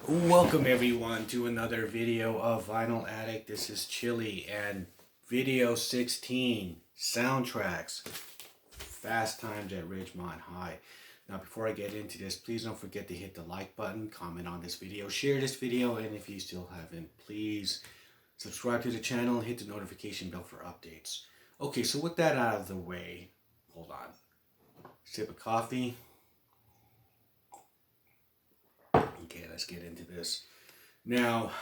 Welcome everyone to another video of Vinyl Addict. This is Chili and video 16, soundtracks, Fast Times at Ridgemont High. Now before I get into this, please don't forget to hit the like button, comment on this video, share this video, and if you still haven't, please subscribe to the channel and hit the notification bell for updates. Okay, so with that out of the way, hold on. Sip of coffee. Okay, let's get into this. Now,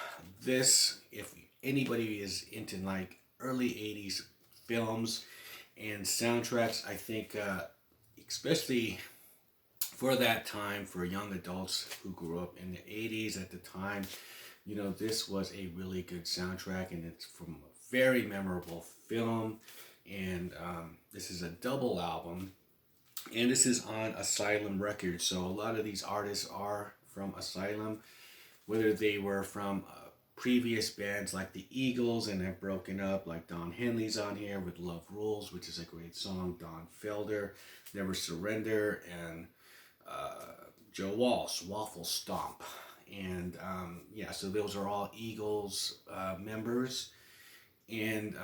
if anybody is into like early 80s films and soundtracks, I think, especially for that time, for young adults who grew up in the 80s at the time, this was a really good soundtrack, and it's from a very memorable film. And this is a double album, and this is on Asylum Records. So a lot of these artists are from Asylum, whether they were from previous bands like the Eagles and have broken up, like Don Henley's on here with Love Rules, which is a great song, Don Felder, Never Surrender, and Joe Walsh, Waffle Stomp. And so those are all Eagles members. And,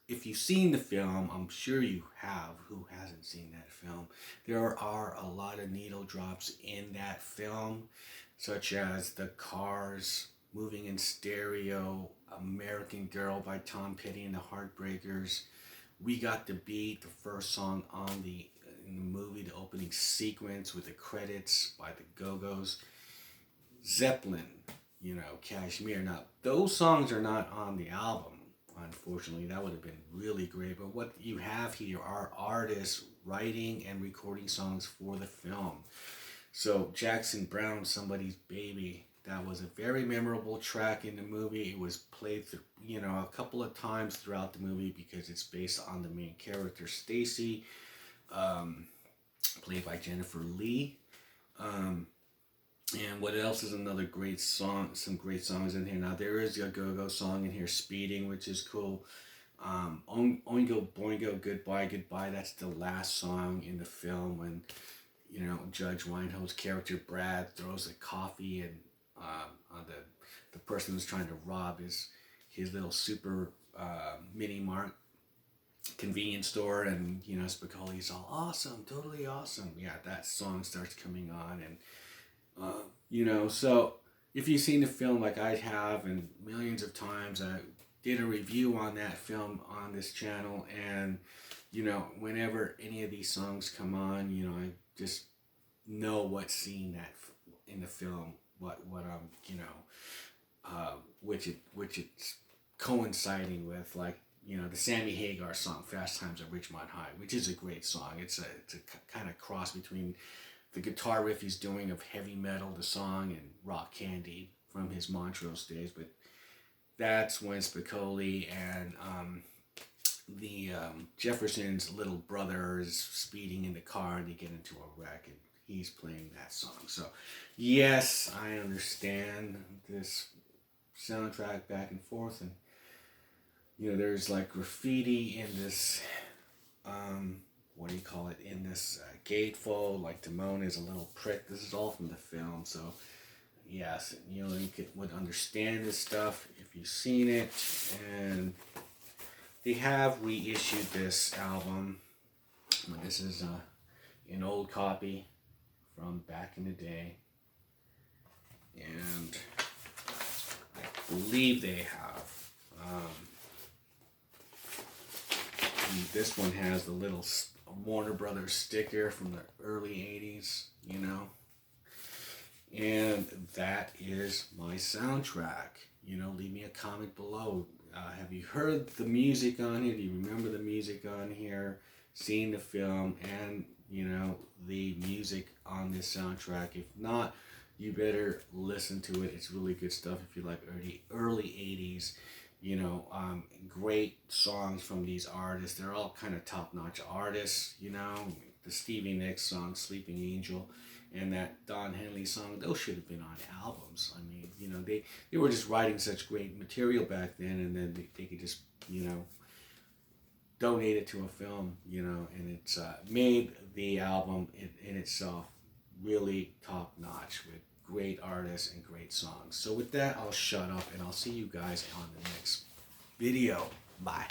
if you've seen the film, I'm sure you have, who hasn't seen that film, there are a lot of needle drops in that film, such as The Cars, Moving in Stereo, American Girl by Tom Petty and the Heartbreakers, We Got the Beat, the first song in the movie, the opening sequence with the credits by the Go-Go's, Zeppelin, Kashmir. Now, those songs are not on the album. Unfortunately, that would have been really great. But what you have here are artists writing and recording songs for the film. So Jackson Browne, Somebody's Baby, that was a very memorable track in the movie. It was played, a couple of times throughout the movie because it's based on the main character, Stacy, played by Jennifer Lee. And what else is another great song? Some great songs in here. Now, there is a Go-Go song in here, Speeding, which is cool. Oingo Boingo, Goodbye, Goodbye. That's the last song in the film when, Judge Reinhold's character, Brad, throws the coffee and on the person who's trying to rob his little super mini mart convenience store. And, Spicoli's all awesome, totally awesome. Yeah, that song starts coming on, and so if you've seen the film like I have and millions of times, I did a review on that film on this channel, and whenever any of these songs come on, I just know what scene that in the film, what which it's coinciding with, like the Sammy Hagar song Fast Times at Ridgemont High, which is a great song. It's a kind of cross between the guitar riff he's doing of heavy metal, the song, and Rock Candy from his Montrose days. But that's when Spicoli and the Jefferson's little brother is speeding in the car, and they get into a wreck, and he's playing that song. So, yes, I understand this soundtrack back and forth, and there's like graffiti in this in this gatefold, like Timon is a little prick. This is all from the film, so yes, you would understand this stuff if you've seen it. And they have reissued this album. This is an old copy from back in the day, and I believe they have this one has the little Warner Brothers sticker from the early 80s, and that is my soundtrack. Leave me a comment below. Have you heard the music on here? Do you remember the music on here? Seen the film and, the music on this soundtrack? If not, you better listen to it. It's really good stuff if you like early 80s. Great songs from these artists. They're all kind of top-notch artists, the Stevie Nicks song, Sleeping Angel, and that Don Henley song, those should have been on albums. I mean, they were just writing such great material back then, and then they could just, donate it to a film, and it's made the album in itself really top-notch with great artists and great songs. So with that, I'll shut up and I'll see you guys on the next video. Bye.